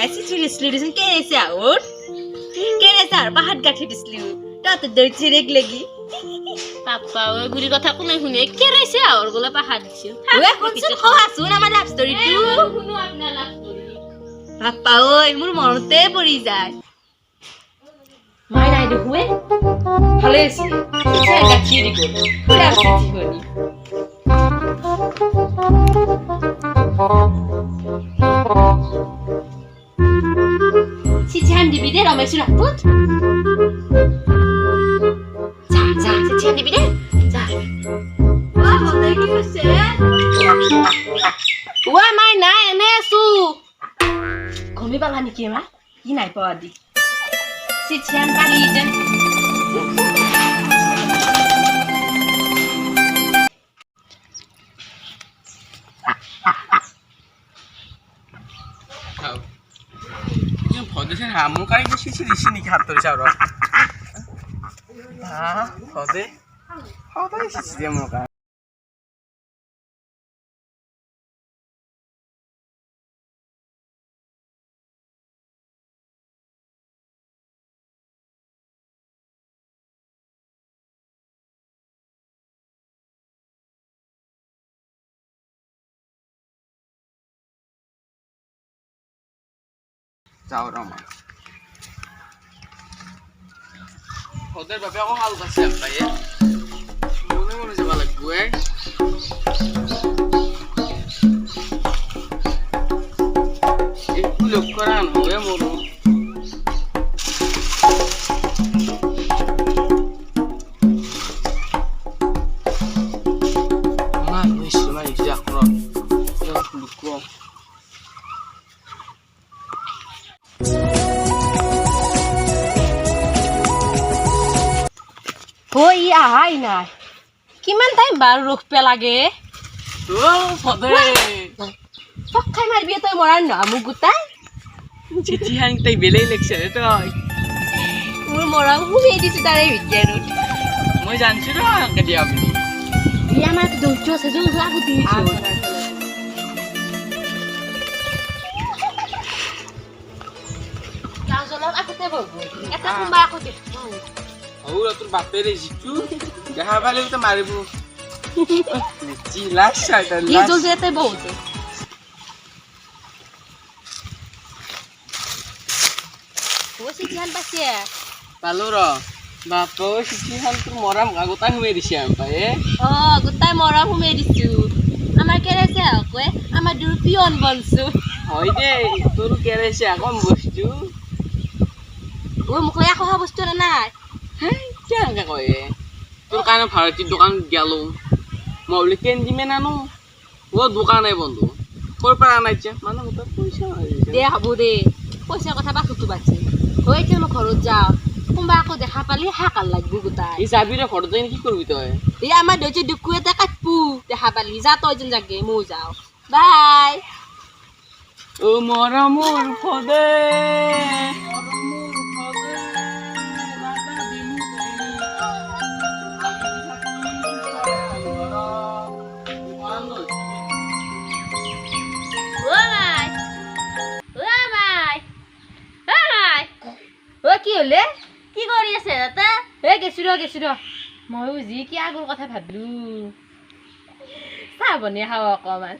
চিঠি দিছিলো দেচোন কেনেছে আউট কেনেছে আর পাহাড় গাঠি দিছিলো তত দই চিরেক লাগি পাপা ওই বুড়ির কথা কোনে শুনে কেরাইছে আর গলা পাহাড় দিছিল ওই কোনসুন খাওয়াছুন আমার লাভ স্টোরিটো শুনো আপনার লাভ স্টোরি বাপ্পা ওই মোর মনতে পড়ি যায় মাই নাই দেখুয়ে ভালো আছি চিঠি গাঠি দিব পুরা চিঠি হনি চিঠি আন দিবি দে রমেশের হাতত যা যা চিঠি আন দিবি দে যা হতে কি হইছে ওয়া মাই নাই এনে আছো গমি পালা নেকি মা কি নাই পাওয়া দি চিঠি আন পালি যে ভদেশের হামু কারি বেশি দিছি নাকি হাত ধরে চাওরা ভদে হদাই শিশি দিয়ে মোকা চাওরা মা ওদের বাপে আমার হাল কাছে ভাই মনে মনে যাওয়া লাগবে একটু লক্ষ্য করান হবে মরু না নিশ্চয় না ইসে আপনার লক্ষ্য হই আহাই নাই কিমান টাইম বার রখপে লাগে ও ভদে পক্ষাই মারবি তই মরার না মোক গুটাই চিঠি হাং তাই বেলেই লেখছে রে তই মোর মরাং হুই দিছি তারে ভিতৰত মই জানছি রে আঙ্কে দিয়া আপনি ই আমার দৌড় আছে জল লাগু দিছো যাও জলক আগতে বলবো এটা কুম্বা আগতে ওরা তোর বাপের জিতু দেখা পালে তো মারিব জি লাশ এটা ই লাশ জল যেতে বহুত ওসি ধ্যান পাছে পালো র বাপ সিটি হান তোর মরাম আগতা হুমে দিছি আম পায়ে অ গুটাই মৰা হুমে দিছো আমাৰ কেৰেছে কয় আমাৰ দুৰ পিয়ন বনছো হয় দে তোৰ কেৰেছে কম বস্তু ও মুখলে খোৱা বস্তু নাই হ্যাঁ কেঙ্কা কয় তোর কানে ভারতী দোকান গেল মবলি কেন দিমে নানো ও দোকানে বন্ধু কোর পার আনাইছে মানে ওটা পয়সা দে হব দে পইচাৰ কথা বাকুটো বাছে হয়েছে মই ঘৰত যাওঁ কোনোবা আকৌ দেখা পালি হাকাল লাগব গোটাই এই যাবি রে ঘর যাই কি করবি তুই এই আমাৰ দেউতা দুকু এটা কাটপু দেখা পালি যা তই যেন জাগে মই যাওঁ বাই ও মরমুর ফদে কি হলে কি কৰি আছে দাদা গেছো ৰ ময়ো যি কি আগৰ কথা ভাবিলো চাহ বনাই খাওঁ অকমান